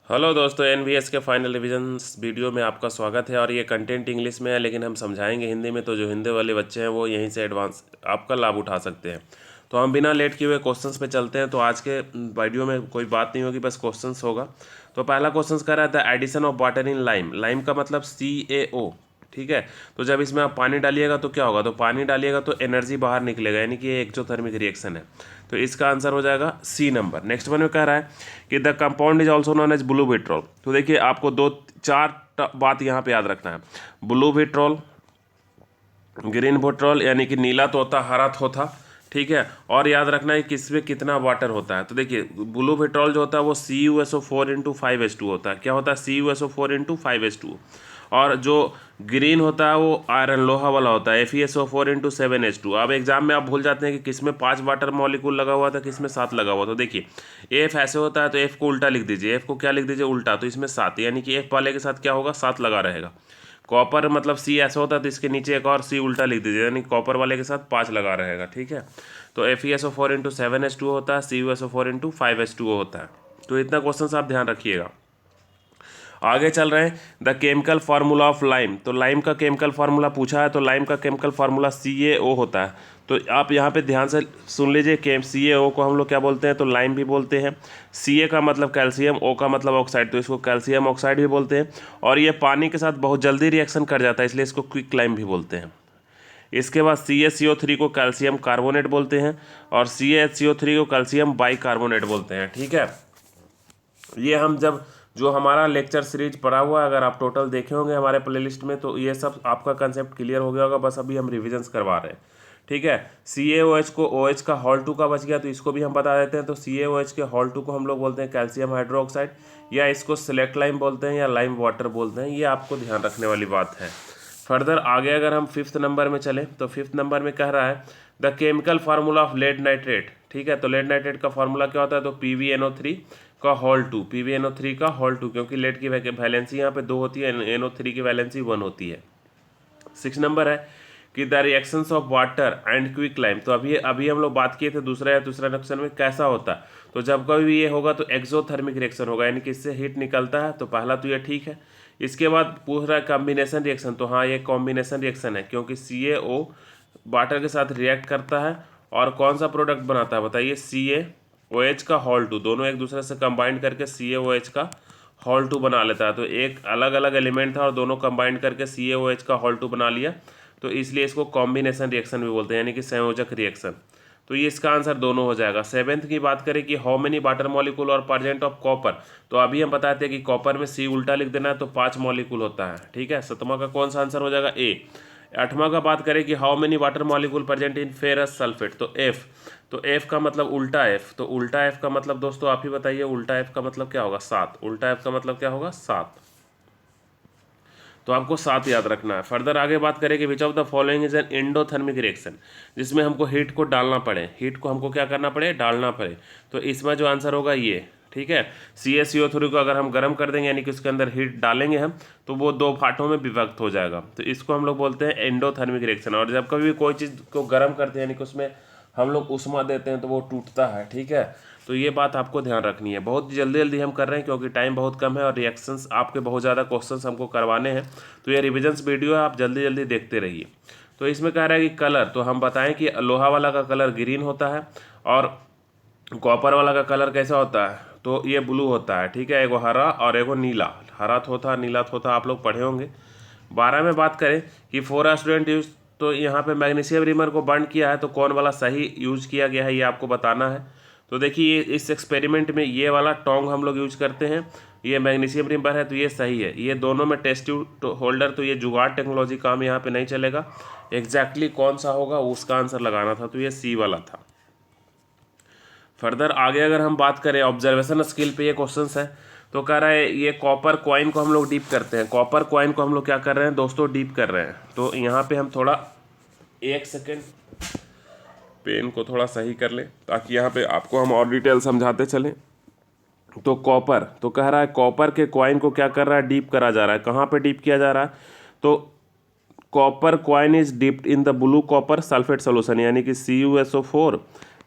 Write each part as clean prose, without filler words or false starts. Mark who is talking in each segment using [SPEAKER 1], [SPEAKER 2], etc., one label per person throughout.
[SPEAKER 1] Hello दोस्तों, NVS के final revisions video में आपका स्वागत है। और ये कंटेंट इंग्लिश में है लेकिन हम समझाएंगे हिंदी में, तो जो हिंदी वाले बच्चे हैं वो यहीं से एडवांस आपका लाभ उठा सकते हैं। तो हम बिना लेट किए हुए क्वेश्चंस पे चलते हैं। तो आज के वीडियो में कोई बात नहीं होगी, बस क्वेश्चंस होगा। तो पहला क्वेश्चन कह रहा था addition of water in lime. Lime का मतलब CaO, ठीक है। तो जब इसमें आप पानी डालिएगा तो क्या होगा, तो पानी डालिएगा तो एनर्जी बाहर निकलेगा, यानी कि ये एक्सोथर्मिक रिएक्शन है। तो इसका आंसर हो जाएगा सी नंबर। नेक्स्ट वन में कह रहा है कि the compound is also known as blue vitriol. तो देखिए आपको दो चार बात यहाँ पे याद रखना है। ब्लू विट्रोल, ग्रीन विट्रोल यानी कि नीला तोता हरा तोता, ठीक है। और याद रखना है किसमें कितना वाटर होता है। तो देखिए ब्लू विट्रोल जो होता है वो CuSO4 × 5H2 होता है। क्या होता है, CuSO4 × 5H2। और जो ग्रीन होता है वो आयरन लोहा वाला होता है, FeSO4 × 7H2। अब एग्जाम में आप भूल जाते हैं कि किसमें 5 वाटर मॉलिक्यूल लगा हुआ था, किसमें 7 लगा हुआ। तो देखिए F ऐसे होता है तो F को उल्टा लिख दीजिए। F को क्या लिख दीजिए, उल्टा। तो इसमें 7, यानी कि F वाले के साथ क्या होगा, 7 लगा रहेगा। कॉपर मतलब C ऐसा होता है तो इसके नीचे एक और C उल्टा लिख दीजिए, यानी कॉपर वाले के साथ 5 लगा रहेगा, ठीक है। तो FeSO4 × 7H2 होता है, CuSO4 × 5H2O होता है। तो इतना क्वेश्चन आप ध्यान रखिएगा। आगे चल रहे हैं, the chemical formula of lime. तो लाइम का केमिकल फार्मूला पूछा है, तो लाइम का केमिकल फार्मूला CaO होता है। तो आप यहाँ पे ध्यान से सुन लीजिए, CaO को हम लोग क्या बोलते हैं, तो लाइम भी बोलते हैं। Ca का मतलब कैल्शियम, O का मतलब ऑक्साइड, तो इसको कैल्शियम ऑक्साइड भी बोलते हैं। और ये पानी के साथ बहुत जल्दी रिएक्शन कर जाता है, इसलिए इसको क्विक लाइम भी बोलते हैं। इसके बाद CaCO3 को कैल्शियम कार्बोनेट बोलते हैं, और CaHCO3 को कैल्शियम बाइकार्बोनेट बोलते हैं, ठीक है। ये हम जब जो हमारा लेक्चर सीरीज पढ़ा हुआ है, अगर आप टोटल देखे होंगे हमारे प्लेलिस्ट में, तो ये सब आपका कंसेप्ट क्लियर हो गया होगा। बस अभी हम रिविजन्स करवा रहे हैं, ठीक है। CaOH को OH का हॉल 2 का बच गया, तो इसको भी हम बता देते हैं। तो CaOH के हॉल 2 को हम लोग बोलते हैं कैल्शियम हाइड्रोक्साइड, या इसको सिलेक्ट लाइम बोलते हैं, या लाइम वाटर बोलते हैं। ये आपको ध्यान रखने वाली बात है। फर्दर आगे अगर हम 5th नंबर में चलें, तो 5th नंबर में कह रहा है the chemical formula of lead nitrate, ठीक है। तो लेड नाइट्रेट का फार्मूला क्या होता है, तो PbNO3 का हॉल 2, PbNO3 का हॉल 2, क्योंकि लेड की वैलेंसी यहाँ पे 2 होती है, NO3 की वैलेंसी 1 होती है। 6 नंबर है कि the reactions of water and quick lime. तो अभी अभी हम लोग बात किए थे दूसरा रिएक्शन में कैसा होता है। तो जब कभी भी ये होगा तो एक्सोथर्मिक रिएक्शन होगा, यानी कि इससे हीट निकलता है। तो पहला तो ये ठीक है। इसके बाद पूछ रहा है कॉम्बिनेशन रिएक्शन। तो हाँ, ये कॉम्बिनेशन रिएक्शन है, क्योंकि CaO वाटर के साथ रिएक्ट करता है और कौन सा प्रोडक्ट बनाता है बताइए, CaOH का हॉल 2। दोनों एक दूसरे से कंबाइंड करके CaOH का हॉल 2 बना लेता है। तो एक अलग अलग एलिमेंट था और दोनों कंबाइंड करके CaOH का हॉल 2 बना लिया, तो इसलिए इसको कॉम्बिनेशन रिएक्शन भी बोलते हैं, यानी कि संयोजक रिएक्शन। तो ये इसका आंसर दोनों हो जाएगा। 7th की बात करें कि हाउ मेनी वाटर मॉलिक्यूल और परजेंट ऑफ कॉपर। तो अभी हम बताते हैं कि कॉपर में C उल्टा लिख देना है, तो 5 मॉलिक्यूल होता है, ठीक है। 7वां का कौन सा आंसर हो जाएगा, A। 8वां का बात करें कि how many water molecule present in ferrous sulphate, तो F। तो F का मतलब उल्टा F। तो उल्टा F का मतलब दोस्तों आप ही बताइए, उल्टा F का मतलब क्या होगा, 7। उल्टा F का मतलब क्या होगा, 7। तो आपको 7 याद रखना है। फर्दर आगे बात करें कि which of the following is an endothermic reaction, जिसमें हमको हीट को डालना पड़े, हीट को हमको क्या करना पड़े, डालना पड़े। तो इसमें जो आंसर होगा ये, ठीक है। CaCO3 को अगर हम गर्म कर देंगे, यानी कि उसके अंदर हीट डालेंगे हम, तो वो 2 फाटों में विभक्त हो जाएगा। तो इसको हम लोग बोलते हैं एंडोथर्मिक रिएक्शन। और जब कभी भी कोई चीज़ को गर्म करते हैं, यानी कि उसमें हम लोग उष्मा देते हैं, तो वो टूटता है, ठीक है। तो ये बात आपको ध्यान रखनी है। बहुत जल्दी जल्दी हम कर रहे हैं क्योंकि टाइम बहुत कम है और रिएक्शंस आपके बहुत ज़्यादा क्वेश्चंस हमको करवाने हैं। तो ये रिविजन्स वीडियो है, आप जल्दी जल्दी देखते रहिए। तो इसमें कह रहा है कि कलर, तो हम बताएं कि लोहा वाला का कलर ग्रीन होता है और कॉपर वाला का कलर कैसा होता है, तो ये ब्लू होता है, ठीक है। एगो हरा और एगो नीला, हरा थोथा नीला थोथा आप लोग पढ़े होंगे। 12 में बात करें कि 4 स्टूडेंट यूज, तो यहाँ पे मैग्नीशियम रिमर को बर्न किया है, तो कौन वाला सही यूज किया गया है ये आपको बताना है। तो देखिए इस एक्सपेरिमेंट में ये वाला टोंग हम लोग यूज करते हैं, ये मैग्नीशियम रिमर है, तो ये सही है। ये दोनों में टेस्ट ट्यूब होल्डर, तो ये जुगाड़ टेक्नोलॉजी काम यहाँ पे नहीं चलेगा। एग्जैक्टली कौन सा होगा उसका आंसर लगाना था, तो ये C वाला था। फर्दर आगे अगर हम बात करें ऑब्जर्वेशन स्किल पे, ये क्वेश्चंस है। तो कह रहा है ये कॉपर कॉइन को हम लोग डीप करते हैं, कॉपर कॉइन को हम लोग क्या कर रहे हैं दोस्तों, डीप कर रहे हैं। तो यहाँ पे हम थोड़ा 1 सेकेंड पेन को थोड़ा सही कर लें, ताकि यहाँ पे आपको हम और डिटेल समझाते चलें। तो कॉपर, तो कह रहा है कॉपर के कॉइन को क्या कर रहा है, डीप करा जा रहा है। कहाँ पे डीप किया जा रहा है, तो copper coin is dipped in the blue copper sulphate solution, यानी कि CuSO4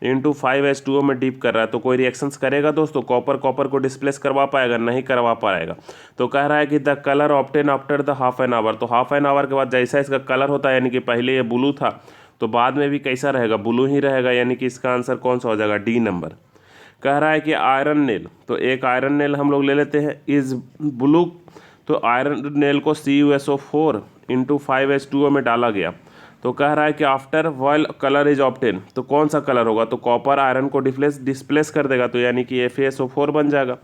[SPEAKER 1] इंटू 5H2O में डीप कर रहा है, तो कोई रिएक्शंस करेगा दोस्तों? कॉपर कॉपर को डिस्प्लेस करवा पाएगा? नहीं करवा पाएगा। तो कह रहा है कि the colour obtain after the half an hour, तो हाफ एन आवर के बाद जैसा इसका कलर होता है, यानी कि पहले ये ब्लू था तो बाद में भी कैसा रहेगा? ब्लू ही रहेगा, यानी कि इसका आंसर कौन सा हो जाएगा? D number. कह रहा है कि आयरन नेल, तो एक आयरन नेल हम लोग ले लेते हैं, इज ब्लू, तो आयरन नेल को CuSO4 इंटू 5H2O में डाला गया, तो कह रहा है कि after while colour is obtain, तो कौन सा कलर होगा? तो कॉपर आयरन को डिस्प्लेस कर देगा, तो यानी कि FeSO4 बन जाएगा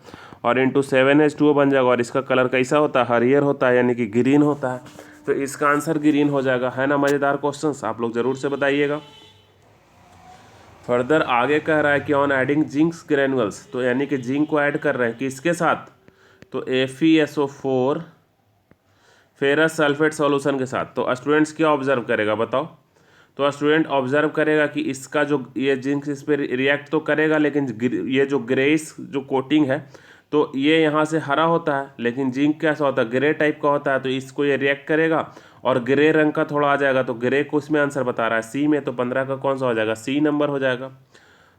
[SPEAKER 1] और इंटू 7H2O बन जाएगा, और इसका कलर कैसा होता है? हरियर होता है, यानी कि ग्रीन होता है, तो इसका आंसर ग्रीन हो जाएगा। है ना मज़ेदार क्वेश्चन? आप लोग ज़रूर से बताइएगा। फर्दर आगे कह रहा है कि ऑन एडिंग जिंक ग्रेनुअल्स, तो यानी कि जिंक को ऐड कर रहे हैं किसके साथ? तो FeSO4 फेरस सल्फेट सॉल्यूशन के साथ। तो स्टूडेंट्स क्या ऑब्जर्व करेगा बताओ? तो स्टूडेंट ऑब्जर्व करेगा कि इसका जो ये जिंक इस पर रिएक्ट तो करेगा, लेकिन ये जो ग्रेइश जो कोटिंग है तो ये यहाँ से हरा होता है, लेकिन जिंक कैसा होता है? ग्रे टाइप का होता है, तो इसको ये रिएक्ट करेगा और ग्रे रंग का थोड़ा आ जाएगा, तो ग्रे को इसमें आंसर बता रहा है सी में, तो 15 का कौन सा हो जाएगा? सी नंबर हो जाएगा।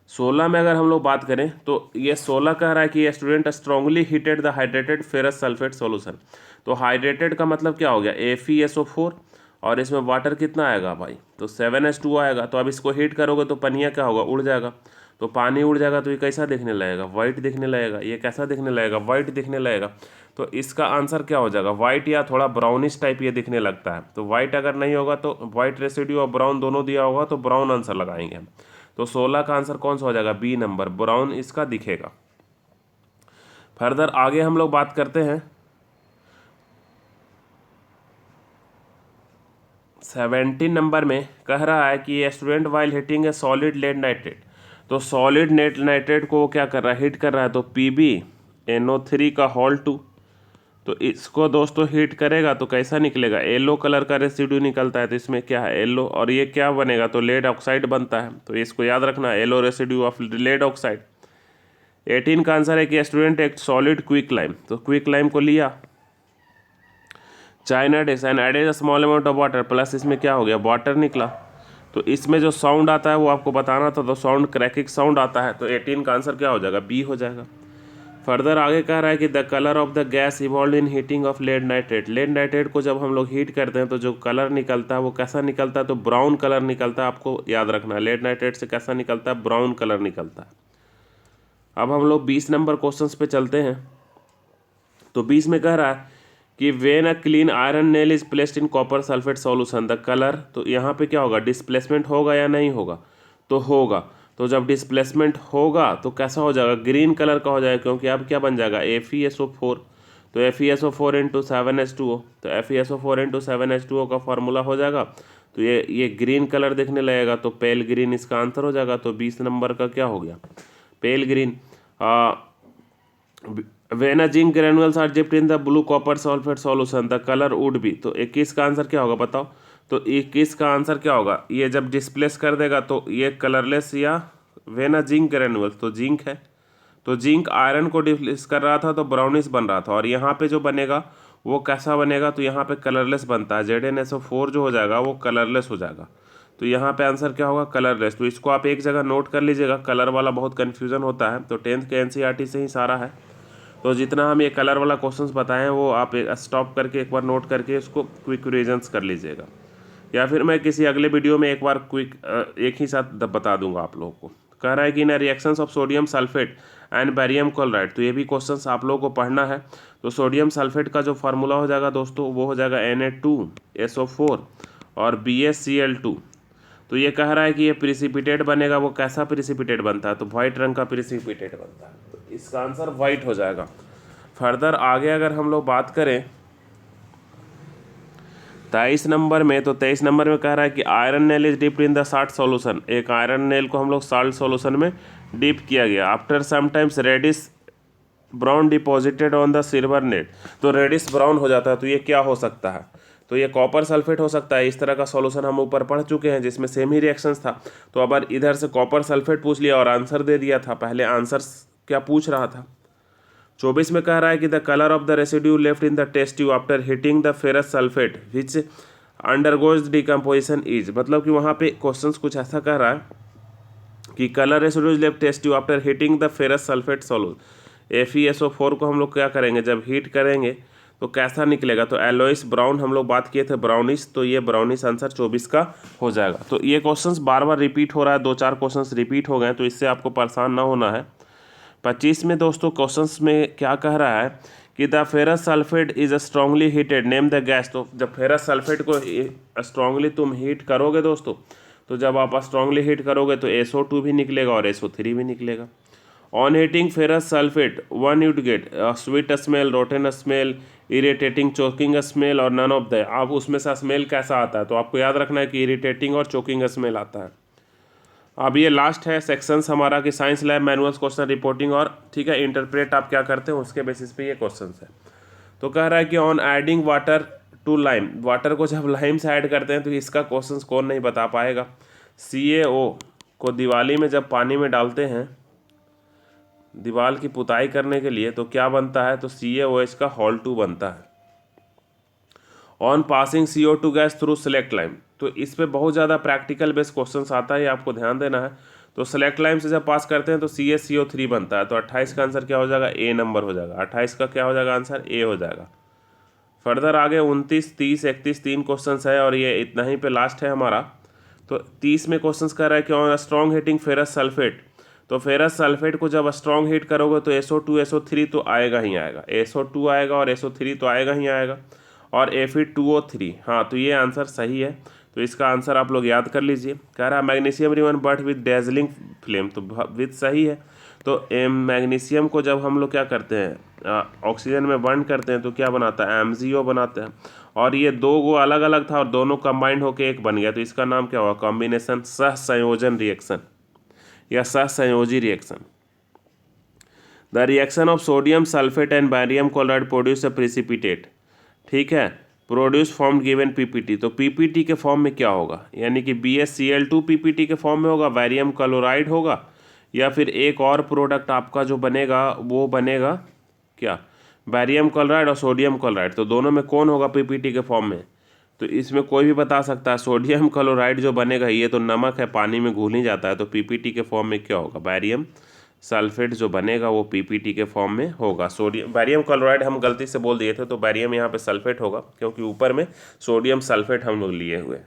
[SPEAKER 1] 16 में अगर हम लोग बात करें तो ये 16 कह रहा है कि student strongly heated the hydrated ferrous sulphate solution, तो हाइड्रेटेड का मतलब क्या हो गया? FeSO4 और इसमें वाटर कितना आएगा भाई? तो 7H2O आएगा। तो अब इसको हीट करोगे तो पनिया क्या होगा? उड़ जाएगा। तो पानी उड़ जाएगा तो ये कैसा दिखने लगेगा? वाइट दिखने लगेगा। ये कैसा दिखने लगेगा? वाइट दिखने लगेगा। तो इसका आंसर क्या हो जाएगा? वाइट या थोड़ा ब्राउनिश टाइप ये दिखने लगता है। तो वाइट अगर नहीं होगा तो वाइट रेसिड्यू और ब्राउन दोनों दिया होगा तो ब्राउन आंसर लगाएंगे हम। तो 16 का आंसर कौन सा हो जाएगा? बी नंबर, ब्राउन इसका दिखेगा। फर्दर आगे हम लोग बात करते हैं 17 नंबर में। कह रहा है कि student while heating a solid lead nitrate, तो सॉलिड नाइट्रेट को वो क्या कर रहा है? हीट कर रहा है, तो PbNO3 का होल 2, तो इसको दोस्तों हीट करेगा तो कैसा निकलेगा? येलो कलर का रेसिड्यू निकलता है, तो इसमें क्या है? येलो, और ये क्या बनेगा? तो लेड ऑक्साइड बनता है, तो इसको याद रखना, yellow residue of lead oxide. 18 का आंसर है कि स्टूडेंट एक सॉलिड क्विक लाइम, तो क्विक लाइम को लिया, china dish and added small amount of water, plus इसमें क्या हो गया? वाटर निकला। तो इसमें जो साउंड आता है वो आपको बताना था, तो साउंड क्रैकिंग साउंड आता है, तो 18 का आंसर क्या हो जाएगा? बी हो जाएगा। फर्दर आगे कह रहा है कि the colour of the gas evolve in heating of lead nitrate, lead nitrate को जब हम लोग हीट करते हैं तो जो कलर निकलता है वो कैसा निकलता है? तो ब्राउन कलर निकलता है। आपको याद रखना है लेड नाइट्रेट से कैसा निकलता है? ब्राउन कलर निकलता है। अब हम लोग 20 नंबर क्वेश्चन पे चलते हैं। तो 20 में कह रहा है कि when a clean iron nail is placed in copper sulphate solution the colour, तो यहाँ पे क्या होगा? डिस्प्लेसमेंट होगा या नहीं होगा? तो होगा। तो जब डिस्प्लेसमेंट होगा तो कैसा हो जाएगा? ग्रीन कलर का हो जाएगा, क्योंकि अब क्या बन जाएगा? FeSO4, तो FeSO4 इंटू 7H2O, तो FeSO4 इंटू 7H2O का फार्मूला हो जाएगा, तो ये ग्रीन कलर दिखने लगेगा, तो पेल ग्रीन इसका आंसर हो जाएगा। तो 20 नंबर का क्या हो गया? पेल green. When a zinc granules are dipped in the blue copper sulfate solution, the color would be, तो 21 का आंसर क्या होगा बताओ? तो 21 का आंसर क्या होगा? ये जब डिस्प्लेस कर देगा तो ये कलरलेस, या वेन अ जिंक ग्रेनुअल, तो जिंक है, तो जिंक आयरन को डिस्प्लेस कर रहा था तो ब्राउनिश बन रहा था, और यहाँ पे जो बनेगा वो कैसा बनेगा? तो यहाँ पे कलरलेस बनता है, ZnSO4 जो हो जाएगा वो कलरलेस हो जाएगा। तो यहाँ पे आंसर क्या होगा? कलरलेस। तो इसको आप एक जगह नोट कर लीजिएगा, कलर वाला बहुत कन्फ्यूजन होता है, तो 10th के NCERT से ही सारा है। तो जितना हम ये कलर वाला क्वेश्चंस बताए हैं वो आप स्टॉप करके एक बार नोट करके इसको क्विक रिविजन्स कर लीजिएगा, या फिर मैं किसी अगले वीडियो में एक बार क्विक एक ही साथ बता दूंगा आप लोगों को। कह रहा है कि in reactions of sodium sulphate and barium chloride, तो ये भी क्वेश्चंस आप लोगों को पढ़ना है। तो सोडियम सल्फेट का जो फार्मूला हो जाएगा दोस्तों वो हो जाएगा Na2SO4 और BaCl2। तो ये कह रहा है कि ये प्रिसिपिटेट बनेगा, वो कैसा प्रिसिपिटेट बनता है? तो वाइट रंग का प्रिसिपिटेट बनता है, तो इसका आंसर वाइट हो जाएगा। फर्दर आगे अगर हम लोग बात करें 23 नंबर में, तो 23 नंबर में कह रहा है कि iron nail is dipped in the salt solution, एक आयरन नेल को हम लोग साल्ट सॉल्यूशन में डिप किया गया, after sometimes reddish brown deposited on the silver net, तो रेडिश ब्राउन हो जाता है, तो ये क्या हो सकता है? तो ये कॉपर सल्फेट हो सकता है। इस तरह का सॉल्यूशन हम ऊपर पढ़ चुके हैं जिसमें सेम ही रिएक्शंस था, तो अब इधर से कॉपर सल्फेट पूछ लिया और आंसर दे दिया था। पहले आंसर क्या पूछ रहा था? 24 में कह रहा है कि the colour of the residue left in the test tube after heating the ferrous sulphate which undergoes decomposition is, मतलब कि वहाँ पे क्वेश्चंस कुछ ऐसा कह रहा है कि colour residues left test tube after heating the ferrous sulphate solute. FeSO4 को हम लोग क्या करेंगे, जब हीट करेंगे तो कैसा निकलेगा, तो एलोइस ब्राउन हम लोग बात किए थे, ब्राउनिश, तो ये ब्राउनिश आंसर 24 का हो जाएगा। तो ये क्वेश्चंस बार बार रिपीट हो रहा है, 2-4 क्वेश्चंस रिपीट हो गए, तो इससे आपको परेशान ना होना है। 25 में दोस्तों क्वेश्चंस में क्या कह रहा है कि the ferrous sulphate is strongly heated, name the gas. तो जब फेरस सल्फेट को स्ट्रांगली तुम हीट करोगे दोस्तों, तो जब आप स्ट्रांगली हीट करोगे तो SO2 भी निकलेगा और SO3 भी निकलेगा। On heating ferrous sulphate one you'd get sweet smell, rotten smell, irritating choking smell और नन ऑफ द। आप उसमें से स्मेल कैसा आता है, तो आपको याद रखना है कि इरिटेटिंग और चोकिंग स्मेल आता है। अब ये लास्ट है सेक्शंस हमारा कि science lab manuals question reporting और ठीक है इंटरप्रेट आप क्या करते हैं उसके बेसिस पे ये क्वेश्चंस है। तो कह रहा है कि on adding water to lime, water को जब लाइम से ऐड करते हैं तो इसका क्वेश्चंस कौन नहीं बता पाएगा। CaO को दिवाली में जब पानी में डालते हैं दीवार की पुताई करने के लिए तो क्या बनता है, तो CaOH का Hol2 बनता है। On passing CO2 gas through select lime, तो इस पे बहुत ज़्यादा प्रैक्टिकल बेस्ड क्वेश्चंस आता है, ये आपको ध्यान देना है। तो सेलेक्ट लाइम से जब पास करते हैं तो CaCO3 बनता है, तो 28 का आंसर क्या हो जाएगा, A नंबर हो जाएगा। 28 का क्या हो जाएगा आंसर, A हो जाएगा। फर्दर आगे 29, 30, 31 3 क्वेश्चंस है और ये इतना ही पे लास्ट है हमारा। तो 30 में क्वेश्चंस कर रहा है कि on strong heating ferrous sulphate, तो फेरस सल्फेट को जब स्ट्रॉन्ग हीट करोगे तो SO2 SO3 तो आएगा ही आएगा, SO2 आएगा और SO3 तो आएगा ही आएगा, और Fe2O3। हाँ, तो ये आंसर सही है, तो इसका आंसर आप लोग याद कर लीजिए। कह रहा है magnesium ribbon but with dazzling flame, तो विद सही है। तो मैग्नीशियम को जब हम लोग क्या करते हैं ऑक्सीजन में बर्न करते हैं तो क्या बनाता है, MgO बनाते हैं, और ये दो गो अलग अलग था और दोनों कंबाइंड होकर एक बन गया, तो इसका नाम क्या हुआ, कॉम्बिनेशन सहसंयोजन रिएक्शन या सहसंयोजी reaction. The reaction of sodium sulphate and barium chloride produce a precipitate, ठीक है, प्रोड्यूस फॉर्म गिवन PPT। तो PPT के फॉर्म में क्या होगा, यानी कि BaCl2 PPT के फॉर्म में होगा, बैरियम क्लोराइड होगा, या फिर एक और प्रोडक्ट आपका जो बनेगा वो बनेगा क्या, बैरियम क्लोराइड और सोडियम क्लोराइड। तो दोनों में कौन होगा PPT के फॉर्म में, तो इसमें कोई भी बता सकता है। सोडियम क्लोराइड जो बनेगा ये तो नमक है, पानी में घुल ही जाता है, तो PPT के फॉर्म में क्या होगा, बैरियम सल्फेट जो बनेगा वो PPT के फॉर्म में होगा। सोडियम बैरियम क्लोराइड हम गलती से बोल दिए थे, तो बैरियम यहाँ पे सल्फेट होगा क्योंकि ऊपर में सोडियम सल्फेट हम लोग लिए हुए।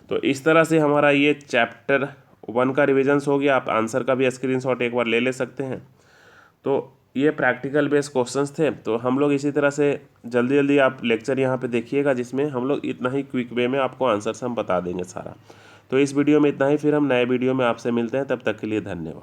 [SPEAKER 1] तो इस तरह से हमारा ये चैप्टर 1 का रिविजन्स हो गया। आप आंसर का भी स्क्रीनशॉट एक बार ले सकते हैं। तो ये प्रैक्टिकल बेस्ड क्वेश्चंस थे। तो हम लोग इसी तरह से जल्दी जल्दी आप लेक्चर यहाँ पे देखिएगा, जिसमें हम लोग इतना ही क्विक वे में आपको आंसर्स हम बता देंगे सारा। तो इस वीडियो में इतना ही, फिर हम नए वीडियो में आपसे मिलते हैं, तब तक के लिए धन्यवाद।